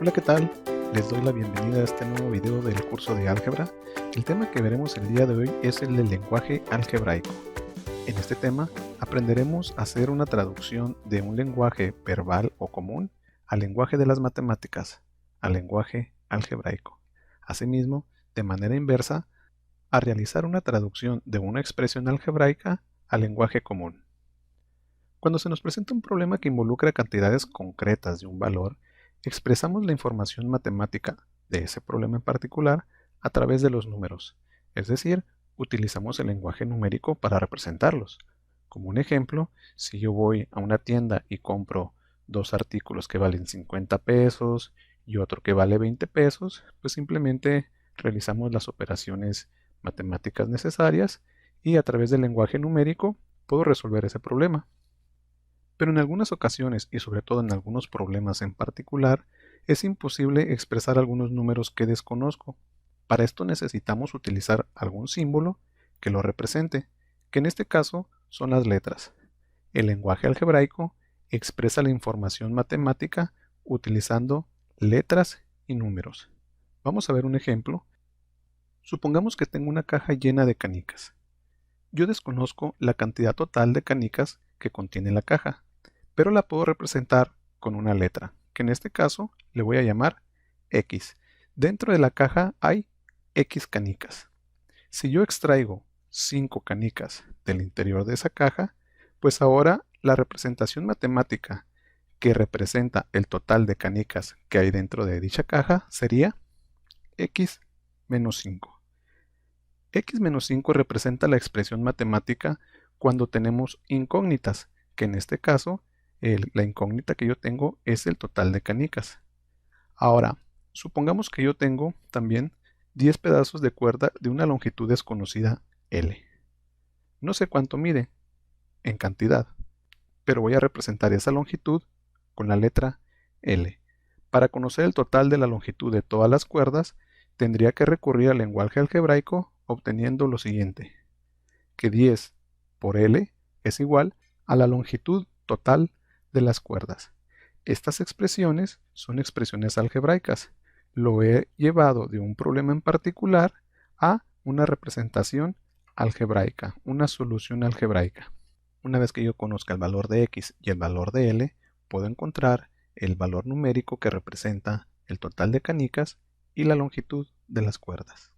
Hola, ¿qué tal? Les doy la bienvenida a este nuevo video del curso de álgebra. El tema que veremos el día de hoy es el del lenguaje algebraico. En este tema aprenderemos a hacer una traducción de un lenguaje verbal o común al lenguaje de las matemáticas, al lenguaje algebraico. Asimismo, de manera inversa, a realizar una traducción de una expresión algebraica al lenguaje común. Cuando se nos presenta un problema que involucra cantidades concretas de un valor, expresamos la información matemática de ese problema en particular a través de los números, es decir, utilizamos el lenguaje numérico para representarlos. Como un ejemplo, si yo voy a una tienda y compro dos artículos que valen 50 pesos y otro que vale 20 pesos, pues simplemente realizamos las operaciones matemáticas necesarias y a través del lenguaje numérico puedo resolver ese problema. Pero en algunas ocasiones, y sobre todo en algunos problemas en particular, es imposible expresar algunos números que desconozco. Para esto necesitamos utilizar algún símbolo que lo represente, que en este caso son las letras. El lenguaje algebraico expresa la información matemática utilizando letras y números. Vamos a ver un ejemplo. Supongamos que tengo una caja llena de canicas. Yo desconozco la cantidad total de canicas que contiene la caja, pero la puedo representar con una letra, que en este caso le voy a llamar X. Dentro de la caja hay X canicas. Si yo extraigo 5 canicas del interior de esa caja, pues ahora la representación matemática que representa el total de canicas que hay dentro de dicha caja sería X menos 5. X menos 5 representa la expresión matemática cuando tenemos incógnitas, que en este caso la incógnita que yo tengo es el total de canicas. Ahora, supongamos que yo tengo también 10 pedazos de cuerda de una longitud desconocida L. No sé cuánto mide en cantidad, pero voy a representar esa longitud con la letra L. Para conocer el total de la longitud de todas las cuerdas, tendría que recurrir al lenguaje algebraico obteniendo lo siguiente, que 10 por L es igual a la longitud total de las cuerdas. Estas expresiones son expresiones algebraicas. Lo he llevado de un problema en particular a una representación algebraica, una solución algebraica. Una vez que yo conozca el valor de X y el valor de L, puedo encontrar el valor numérico que representa el total de canicas y la longitud de las cuerdas.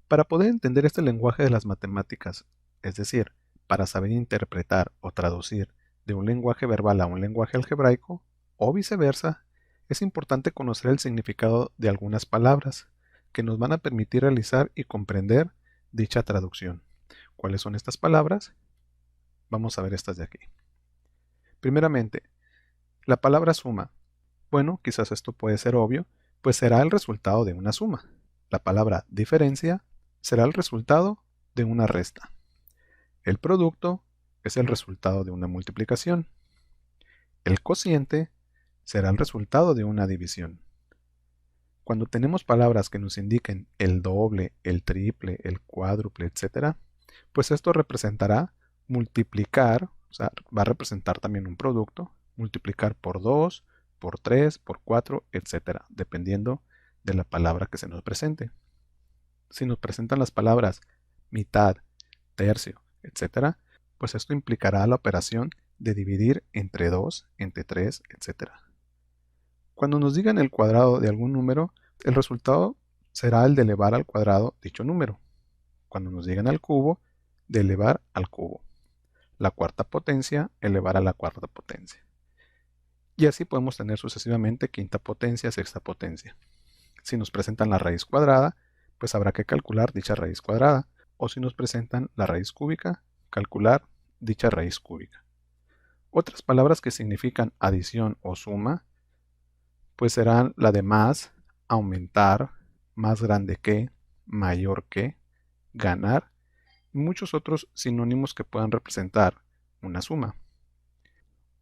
Para poder entender este lenguaje de las matemáticas, es decir, para saber interpretar o traducir de un lenguaje verbal a un lenguaje algebraico, o viceversa, es importante conocer el significado de algunas palabras que nos van a permitir realizar y comprender dicha traducción. ¿Cuáles son estas palabras? Vamos a ver estas de aquí. Primeramente, la palabra suma. Bueno, quizás esto puede ser obvio, pues será el resultado de una suma. La palabra diferencia será el resultado de una resta. El producto es el resultado de una multiplicación. El cociente será el resultado de una división. Cuando tenemos palabras que nos indiquen el doble, el triple, el cuádruple, etc., pues esto representará multiplicar, o sea, va a representar también un producto, multiplicar por 2, por 3, por 4, etc., dependiendo de la palabra que se nos presente. Si nos presentan las palabras mitad, tercio, etc., pues esto implicará la operación de dividir entre 2, entre 3, etc. Cuando nos digan el cuadrado de algún número, el resultado será el de elevar al cuadrado dicho número. Cuando nos digan al cubo, de elevar al cubo. La cuarta potencia, elevar a la cuarta potencia. Y así podemos tener sucesivamente quinta potencia, sexta potencia. Si nos presentan la raíz cuadrada, pues habrá que calcular dicha raíz cuadrada. O si nos presentan la raíz cúbica, calcular dicha raíz cúbica. Otras palabras que significan adición o suma, pues serán la de más, aumentar, más grande que, mayor que, ganar, y muchos otros sinónimos que puedan representar una suma.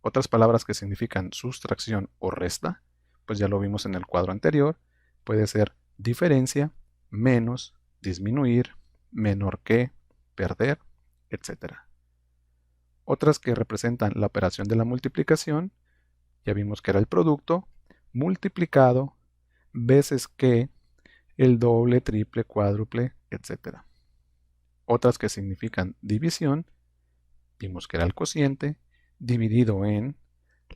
Otras palabras que significan sustracción o resta, pues ya lo vimos en el cuadro anterior, puede ser diferencia, menos, disminuir, menor que, perder, etc. Otras que representan la operación de la multiplicación, ya vimos que era el producto, multiplicado veces que el doble, triple, cuádruple, etc. Otras que significan división, vimos que era el cociente, dividido en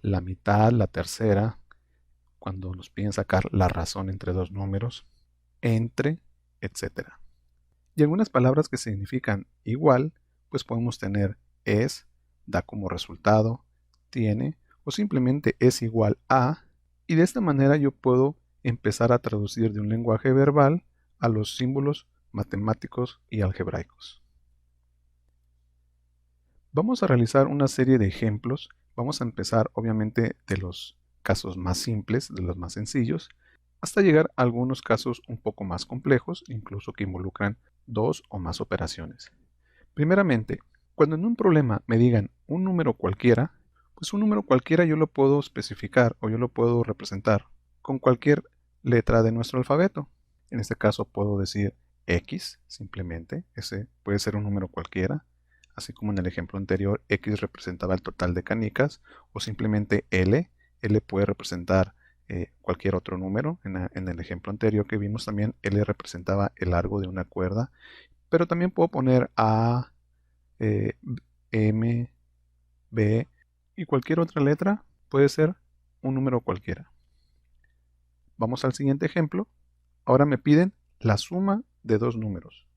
la mitad, la tercera, cuando nos piden sacar la razón entre dos números, entre, etc. Y algunas palabras que significan igual, pues podemos tener es, da como resultado, tiene, o simplemente es igual a, y de esta manera yo puedo empezar a traducir de un lenguaje verbal a los símbolos matemáticos y algebraicos. Vamos a realizar una serie de ejemplos. Vamos a empezar obviamente de los casos más simples, de los más sencillos, hasta llegar a algunos casos un poco más complejos, incluso que involucran dos o más operaciones. Primeramente, cuando en un problema me digan un número cualquiera, pues un número cualquiera yo lo puedo especificar o yo lo puedo representar con cualquier letra de nuestro alfabeto. En este caso puedo decir X, simplemente, ese puede ser un número cualquiera, así como en el ejemplo anterior X representaba el total de canicas, o simplemente L puede representar cualquier otro número. En el ejemplo anterior que vimos también L representaba el largo de una cuerda, pero también puedo poner A, M, B y cualquier otra letra puede ser un número cualquiera. Vamos al siguiente ejemplo. Ahora me piden la suma de dos números.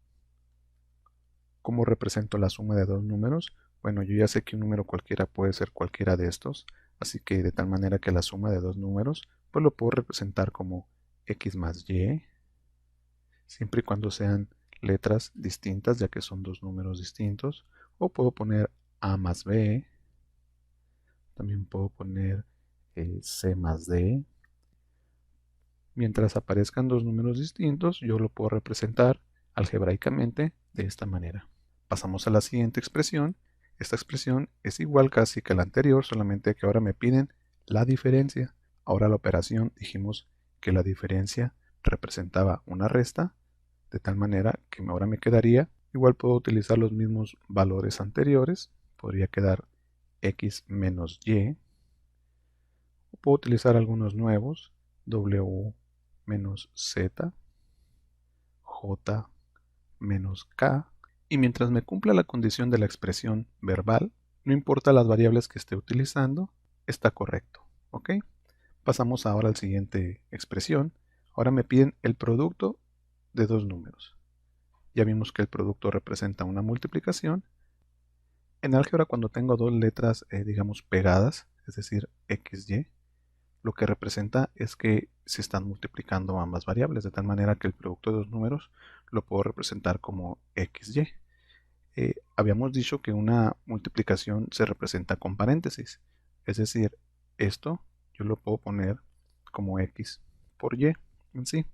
¿Cómo represento la suma de dos números? Bueno, yo ya sé que un número cualquiera puede ser cualquiera de estos, así que de tal manera que la suma de dos números, pues lo puedo representar como X más Y, siempre y cuando sean letras distintas, ya que son dos números distintos, o puedo poner A más B, también puedo poner C más D. Mientras aparezcan dos números distintos, yo lo puedo representar algebraicamente de esta manera. Pasamos a la siguiente expresión. Esta expresión es igual casi que la anterior, solamente que ahora me piden la diferencia. Ahora la operación dijimos que la diferencia representaba una resta, de tal manera que ahora me quedaría, igual puedo utilizar los mismos valores anteriores, podría quedar X menos Y, o puedo utilizar algunos nuevos, W menos Z, J menos K, y mientras me cumpla la condición de la expresión verbal, no importa las variables que esté utilizando, está correcto. ¿Ok? Pasamos ahora a la siguiente expresión. Ahora me piden el producto de dos números. Ya vimos que el producto representa una multiplicación. En álgebra, cuando tengo dos letras, digamos, pegadas, es decir, X, Y, lo que representa es que se están multiplicando ambas variables, de tal manera que el producto de dos números lo puedo representar como XY. Habíamos dicho que una multiplicación se representa con paréntesis, es decir, esto yo lo puedo poner como X por Y en sí.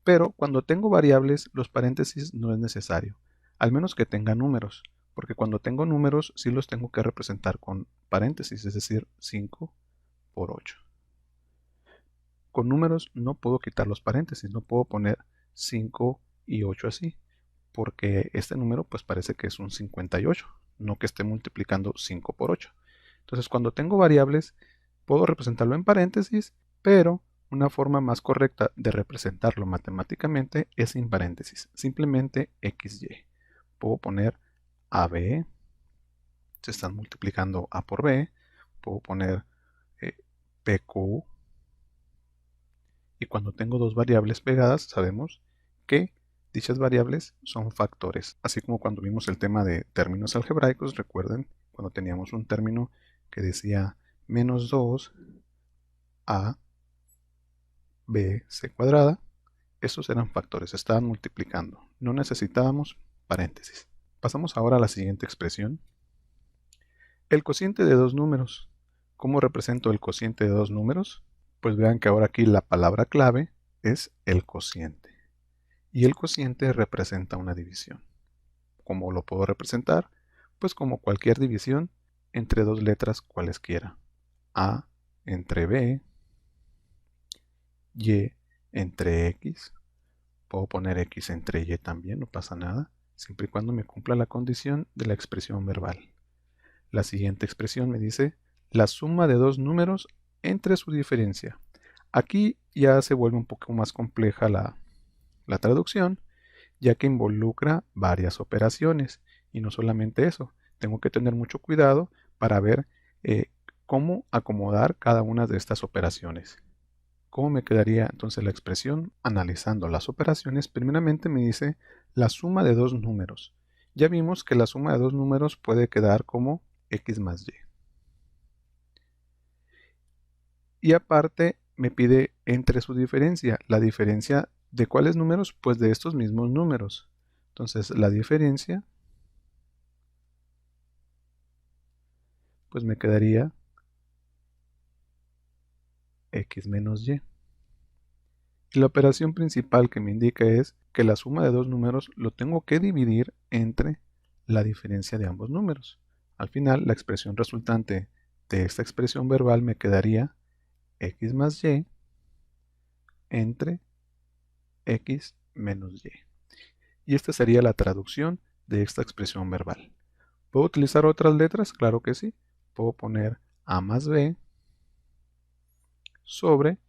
Pero cuando tengo variables, los paréntesis no es necesario, al menos que tenga números, porque cuando tengo números sí los tengo que representar con paréntesis, es decir, 5 por 8. Con números no puedo quitar los paréntesis, no puedo poner 5 y 8 así, porque este número pues parece que es un 58, no que esté multiplicando 5 por 8. Entonces cuando tengo variables puedo representarlo en paréntesis, pero una forma más correcta de representarlo matemáticamente es sin paréntesis, simplemente XY. Puedo poner AB, se están multiplicando A por B, puedo poner PQ, y cuando tengo dos variables pegadas, sabemos que dichas variables son factores. Así como cuando vimos el tema de términos algebraicos, recuerden, cuando teníamos un término que decía menos 2 a b c cuadrada, estos eran factores, estaban multiplicando. No necesitábamos paréntesis. Pasamos ahora a la siguiente expresión. El cociente de dos números. ¿Cómo represento el cociente de dos números? Pues vean que ahora aquí la palabra clave es el cociente. Y el cociente representa una división. ¿Cómo lo puedo representar? Pues como cualquier división entre dos letras cualesquiera. A entre B, Y entre X. Puedo poner X entre Y también, no pasa nada, siempre y cuando me cumpla la condición de la expresión verbal. La siguiente expresión me dice la suma de dos números entre su diferencia. Aquí ya se vuelve un poco más compleja la traducción, ya que involucra varias operaciones. Y no solamente eso, tengo que tener mucho cuidado para ver cómo acomodar cada una de estas operaciones. ¿Cómo me quedaría entonces la expresión? Analizando las operaciones, primeramente me dice la suma de dos números. Ya vimos que la suma de dos números puede quedar como x más y. Y aparte me pide entre su diferencia. ¿La diferencia de cuáles números? Pues de estos mismos números. Entonces la diferencia pues me quedaría x menos y. Y la operación principal que me indica es que la suma de dos números lo tengo que dividir entre la diferencia de ambos números. Al final, la expresión resultante de esta expresión verbal me quedaría x más y entre x menos y. Y esta sería la traducción de esta expresión verbal. ¿Puedo utilizar otras letras? Claro que sí. Puedo poner a más b sobre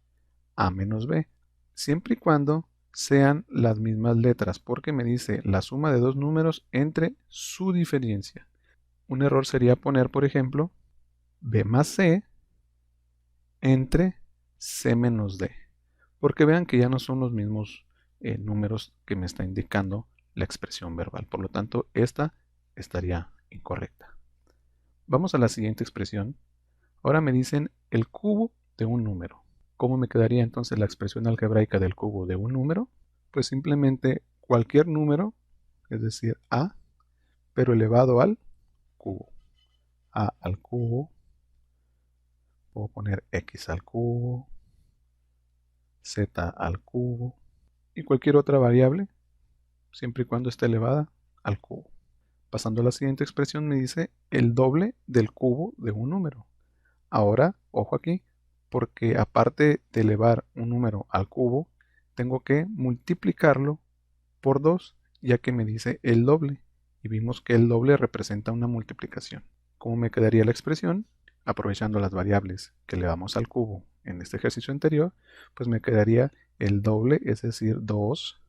a menos b, siempre y cuando sean las mismas letras, porque me dice la suma de dos números entre su diferencia. Un error sería poner, por ejemplo, b más c entre c menos d, porque vean que ya no son los mismos números que me está indicando la expresión verbal. Por lo tanto, esta estaría incorrecta. Vamos a la siguiente expresión. Ahora me dicen el cubo de un número. ¿Cómo me quedaría entonces la expresión algebraica del cubo de un número? Pues simplemente cualquier número, es decir, a, pero elevado al cubo. A al cubo, puedo poner x al cubo, z al cubo, y cualquier otra variable, siempre y cuando esté elevada al cubo. Pasando a la siguiente expresión me dice el doble del cubo de un número. Ahora, ojo aquí, porque aparte de elevar un número al cubo, tengo que multiplicarlo por 2, ya que me dice el doble. Y vimos que el doble representa una multiplicación. ¿Cómo me quedaría la expresión? Aprovechando las variables que elevamos al cubo en este ejercicio anterior, pues me quedaría el doble, es decir, 2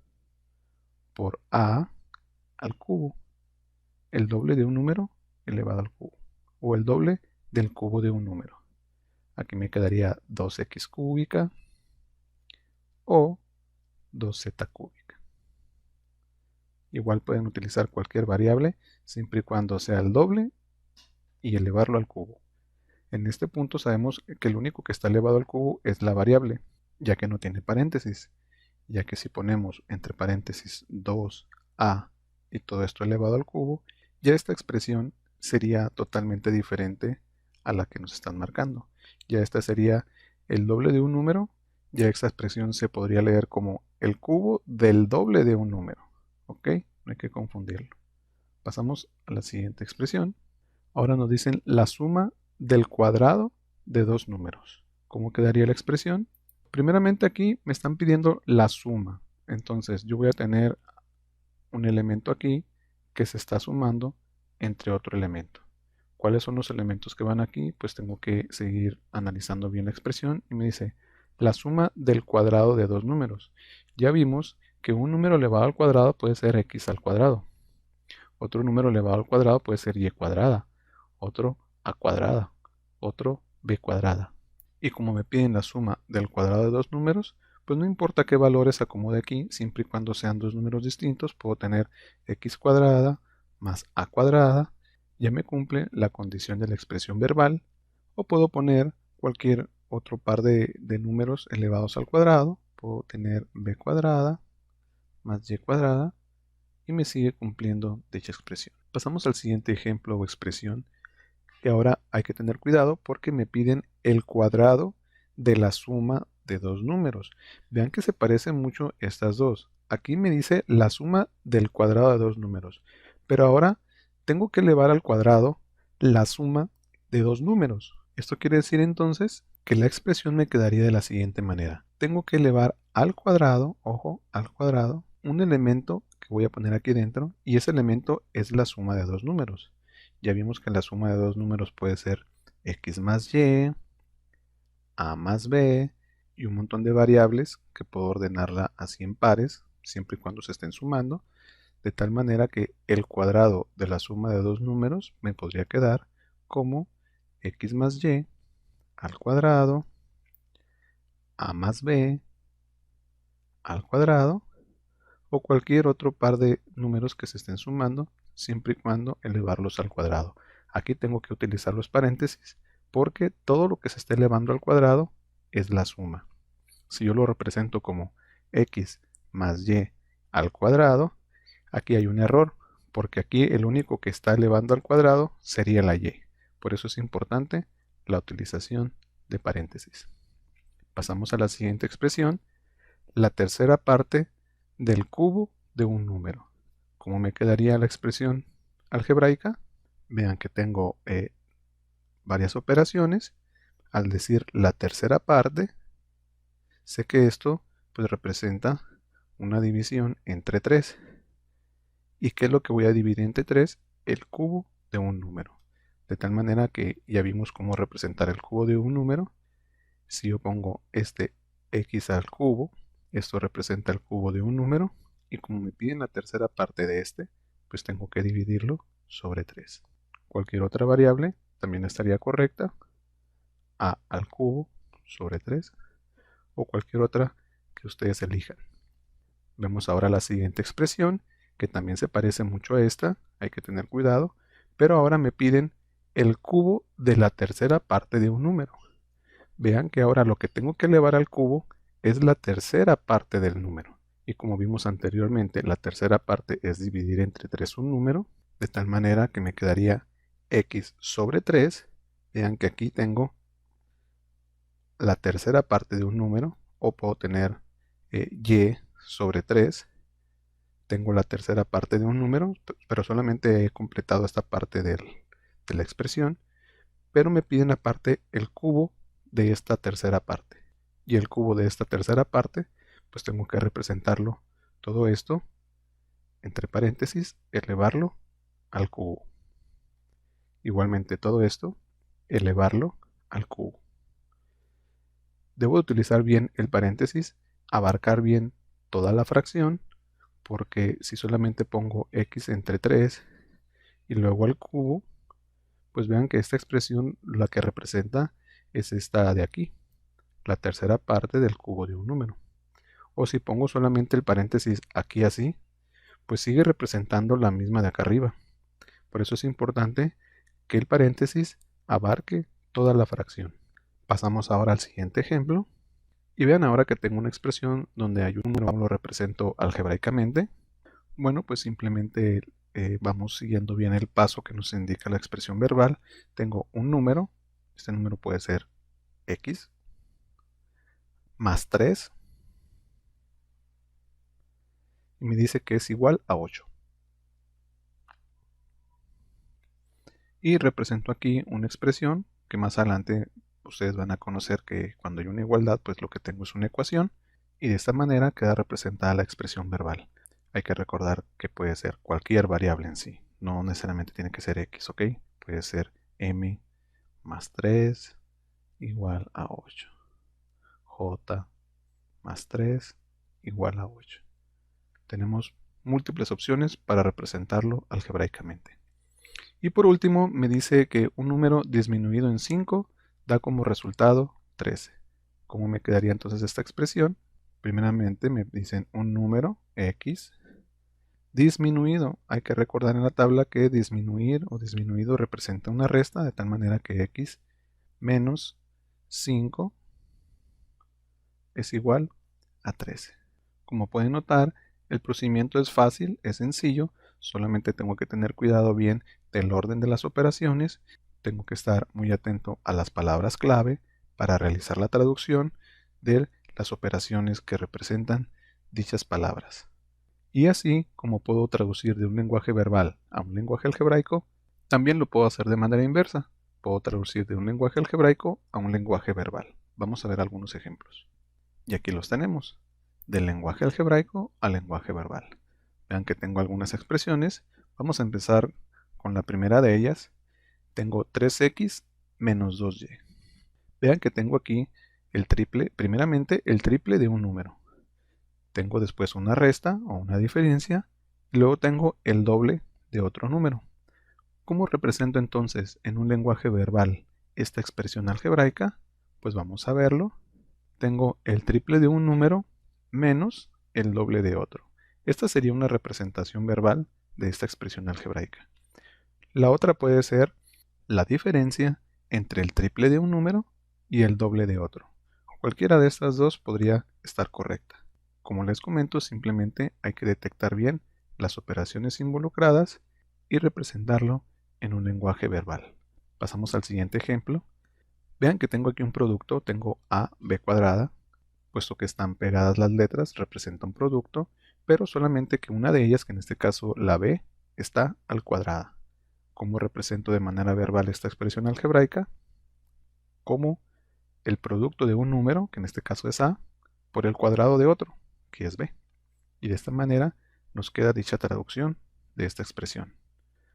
por a al cubo. El doble de un número elevado al cubo. O el doble del cubo de un número. Aquí me quedaría 2x cúbica o 2z cúbica. Igual pueden utilizar cualquier variable siempre y cuando sea el doble y elevarlo al cubo. En este punto sabemos que el único que está elevado al cubo es la variable, ya que no tiene paréntesis, ya que si ponemos entre paréntesis 2a y todo esto elevado al cubo, ya esta expresión sería totalmente diferente a la que nos están marcando. Ya esta sería el doble de un número, ya esta expresión se podría leer como el cubo del doble de un número. ¿Ok? No hay que confundirlo. Pasamos a la siguiente expresión. Ahora nos dicen la suma del cuadrado de dos números. ¿Cómo quedaría la expresión? Primeramente aquí me están pidiendo la suma. Entonces yo voy a tener un elemento aquí que se está sumando entre otro elemento. ¿Cuáles son los elementos que van aquí? Pues tengo que seguir analizando bien la expresión y me dice la suma del cuadrado de dos números. Ya vimos que un número elevado al cuadrado puede ser x al cuadrado. Otro número elevado al cuadrado puede ser y cuadrada. Otro a cuadrada. Otro b cuadrada. Y como me piden la suma del cuadrado de dos números, pues no importa qué valores acomode aquí, siempre y cuando sean dos números distintos, puedo tener x cuadrada más a cuadrada, ya me cumple la condición de la expresión verbal, o puedo poner cualquier otro par de números elevados al cuadrado, puedo tener b cuadrada más y cuadrada, y me sigue cumpliendo dicha expresión. Pasamos al siguiente ejemplo o expresión, que ahora hay que tener cuidado porque me piden el cuadrado de la suma de dos números. Vean que se parecen mucho estas dos. Aquí me dice la suma del cuadrado de dos números, pero ahora tengo que elevar al cuadrado la suma de dos números. Esto quiere decir entonces que la expresión me quedaría de la siguiente manera. Tengo que elevar al cuadrado, ojo, al cuadrado, un elemento que voy a poner aquí dentro, y ese elemento es la suma de dos números. Ya vimos que la suma de dos números puede ser x más y, a más b, y un montón de variables que puedo ordenarla así en pares, siempre y cuando se estén sumando, de tal manera que el cuadrado de la suma de dos números me podría quedar como x más y al cuadrado, a más b al cuadrado, o cualquier otro par de números que se estén sumando, siempre y cuando elevarlos al cuadrado. Aquí tengo que utilizar los paréntesis porque todo lo que se esté elevando al cuadrado es la suma. Si yo lo represento como x más y al cuadrado, aquí hay un error, porque aquí el único que está elevando al cuadrado sería la y. Por eso es importante la utilización de paréntesis. Pasamos a la siguiente expresión, la tercera parte del cubo de un número. ¿Cómo me quedaría la expresión algebraica? Vean que tengo varias operaciones. Al decir la tercera parte, sé que esto pues representa una división entre 3. ¿Y qué es lo que voy a dividir entre 3? El cubo de un número. De tal manera que ya vimos cómo representar el cubo de un número. Si yo pongo este x al cubo, esto representa el cubo de un número. Y como me piden la tercera parte de este, pues tengo que dividirlo sobre 3. Cualquier otra variable también estaría correcta. A al cubo sobre 3. O cualquier otra que ustedes elijan. Vemos ahora la siguiente expresión, que también se parece mucho a esta, hay que tener cuidado, pero ahora me piden el cubo de la tercera parte de un número. Vean que ahora lo que tengo que elevar al cubo es la tercera parte del número. Y como vimos anteriormente, la tercera parte es dividir entre 3 un número, de tal manera que me quedaría x sobre 3. Vean que aquí tengo la tercera parte de un número, o puedo tener y sobre 3. Tengo la tercera parte de un número, pero solamente he completado esta parte de la expresión, pero me piden aparte el cubo de esta tercera parte. Y el cubo de esta tercera parte, pues tengo que representarlo todo esto, entre paréntesis, elevarlo al cubo. Igualmente todo esto, elevarlo al cubo. Debo utilizar bien el paréntesis, abarcar bien toda la fracción, porque si solamente pongo x entre 3 y luego al cubo, pues vean que esta expresión la que representa es esta de aquí, la tercera parte del cubo de un número. O si pongo solamente el paréntesis aquí así, pues sigue representando la misma de acá arriba. Por eso es importante que el paréntesis abarque toda la fracción. Pasamos ahora al siguiente ejemplo. Y vean ahora que tengo una expresión donde hay un número, lo represento algebraicamente. Bueno, pues simplemente vamos siguiendo bien el paso que nos indica la expresión verbal. Tengo un número, este número puede ser x, más 3, y me dice que es igual a 8. Y represento aquí una expresión que más adelante ustedes van a conocer que cuando hay una igualdad, pues lo que tengo es una ecuación, y de esta manera queda representada la expresión verbal. Hay que recordar que puede ser cualquier variable en sí, no necesariamente tiene que ser x, ¿ok? Puede ser m más 3 igual a 8. J más 3 igual a 8. Tenemos múltiples opciones para representarlo algebraicamente. Y por último me dice que un número disminuido en 5 da como resultado 13. ¿Cómo me quedaría entonces esta expresión? Primeramente me dicen un número x disminuido. Hay que recordar en la tabla que disminuir o disminuido representa una resta, de tal manera que x menos 5 es igual a 13. Como pueden notar, el procedimiento es fácil, es sencillo, solamente tengo que tener cuidado bien del orden de las operaciones, tengo que estar muy atento a las palabras clave para realizar la traducción de las operaciones que representan dichas palabras. Y así como puedo traducir de un lenguaje verbal a un lenguaje algebraico, también lo puedo hacer de manera inversa. Puedo traducir de un lenguaje algebraico a un lenguaje verbal. Vamos a ver algunos ejemplos. Y aquí los tenemos, del lenguaje algebraico al lenguaje verbal. Vean que tengo algunas expresiones. Vamos a empezar con la primera de ellas. Tengo 3x menos 2y. Vean que tengo aquí el triple, primeramente el triple de un número. Tengo después una resta o una diferencia y luego tengo el doble de otro número. ¿Cómo represento entonces en un lenguaje verbal esta expresión algebraica? Pues vamos a verlo. Tengo el triple de un número menos el doble de otro. Esta sería una representación verbal de esta expresión algebraica. La otra puede ser la diferencia entre el triple de un número y el doble de otro. Cualquiera de estas dos podría estar correcta. Como les comento, simplemente hay que detectar bien las operaciones involucradas y representarlo en un lenguaje verbal. Pasamos al siguiente ejemplo. Vean que tengo aquí un producto, tengo a, b cuadrada, puesto que están pegadas las letras, representa un producto, pero solamente que una de ellas, que en este caso la b, está al cuadrado. ¿Cómo represento de manera verbal esta expresión algebraica? Como el producto de un número, que en este caso es a, por el cuadrado de otro, que es b. Y de esta manera nos queda dicha traducción de esta expresión.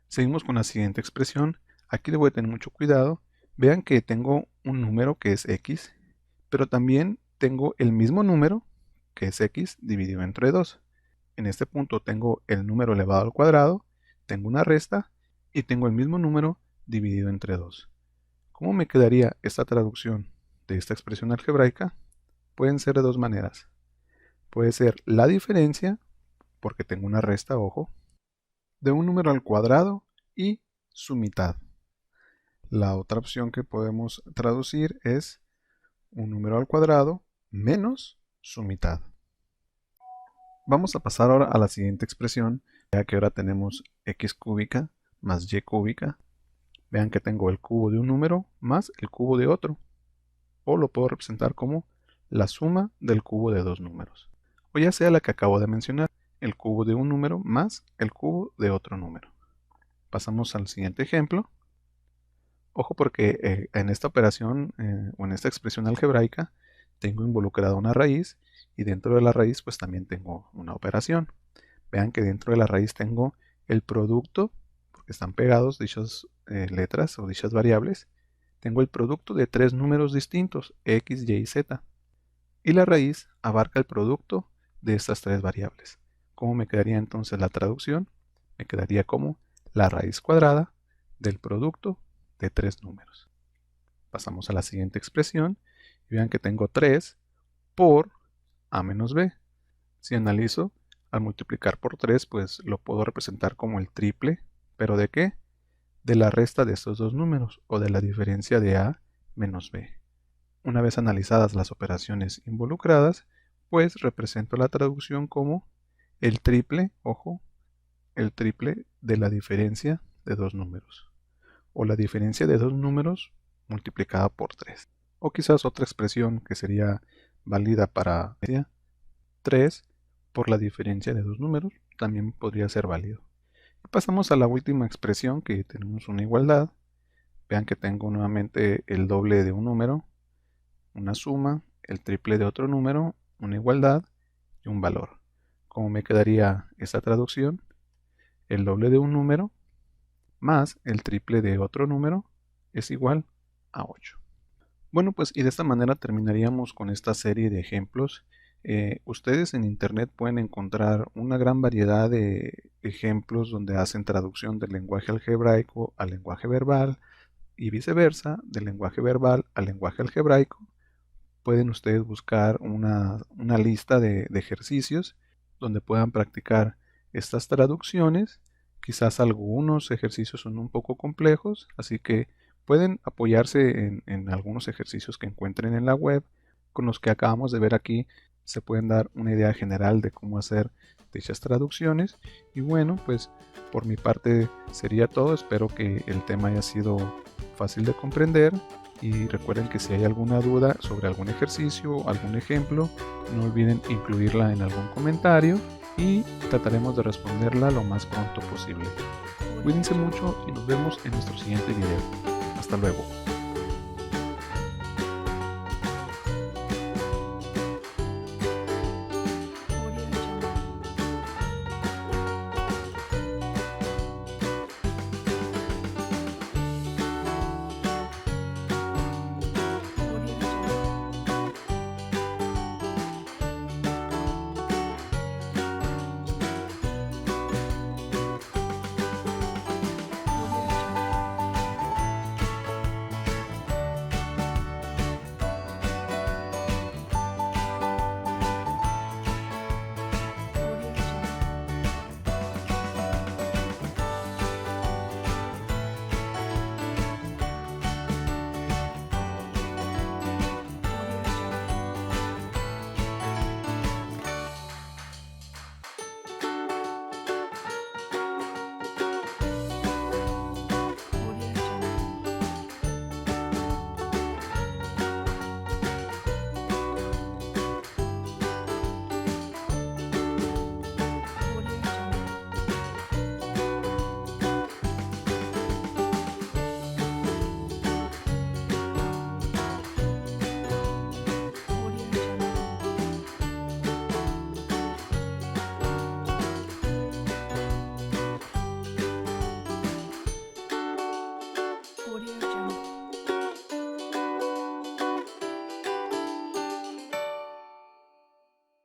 Seguimos con la siguiente expresión. Aquí debo de tener mucho cuidado. Vean que tengo un número que es x, pero también tengo el mismo número, que es x, dividido entre 2. En este punto tengo el número elevado al cuadrado, tengo una resta y tengo el mismo número dividido entre 2. ¿Cómo me quedaría esta traducción de esta expresión algebraica? Pueden ser de dos maneras. Puede ser la diferencia, porque tengo una resta, ojo, de un número al cuadrado y su mitad. La otra opción que podemos traducir es un número al cuadrado menos su mitad. Vamos a pasar ahora a la siguiente expresión, ya que ahora tenemos x cúbica más y cúbica. Vean que tengo el cubo de un número más el cubo de otro. O lo puedo representar como la suma del cubo de dos números. O ya sea la que acabo de mencionar, el cubo de un número más el cubo de otro número. Pasamos al siguiente ejemplo. Ojo porque en esta operación o en esta expresión algebraica tengo involucrada una raíz y dentro de la raíz pues también tengo una operación. Vean que dentro de la raíz tengo el producto, porque están pegados dichas letras o dichas variables. Tengo el producto de tres números distintos, x, y y z. Y la raíz abarca el producto de estas tres variables. ¿Cómo me quedaría entonces la traducción? Me quedaría como la raíz cuadrada del producto de tres números. Pasamos a la siguiente expresión y vean que tengo 3 por a menos b. Si analizo, al multiplicar por 3, pues lo puedo representar como el triple, ¿pero de qué? De la resta de estos dos números o de la diferencia de a menos b. Una vez analizadas las operaciones involucradas, pues represento la traducción como el triple, ojo, el triple de la diferencia de dos números. O la diferencia de dos números multiplicada por 3. O quizás otra expresión que sería válida para 3 por la diferencia de dos números también podría ser válido. Y pasamos a la última expresión, que tenemos una igualdad. Vean que tengo nuevamente el doble de un número, una suma, el triple de otro número, una igualdad y un valor. ¿Cómo me quedaría esta traducción? El doble de un número más el triple de otro número es igual a 8. Bueno, pues y de esta manera terminaríamos con esta serie de ejemplos. Ustedes en internet pueden encontrar una gran variedad de ejemplos donde hacen traducción del lenguaje algebraico al lenguaje verbal y viceversa, del lenguaje verbal al lenguaje algebraico. Pueden ustedes buscar una lista de ejercicios donde puedan practicar estas traducciones. Quizás algunos ejercicios son un poco complejos, así que pueden apoyarse en algunos ejercicios que encuentren en la web. Con los que acabamos de ver aquí se pueden dar una idea general de cómo hacer dichas traducciones. Y bueno, pues por mi parte sería todo. Espero que el tema haya sido fácil de comprender. Y recuerden que si hay alguna duda sobre algún ejercicio o algún ejemplo, no olviden incluirla en algún comentario y trataremos de responderla lo más pronto posible. Cuídense mucho y nos vemos en nuestro siguiente video. Hasta luego.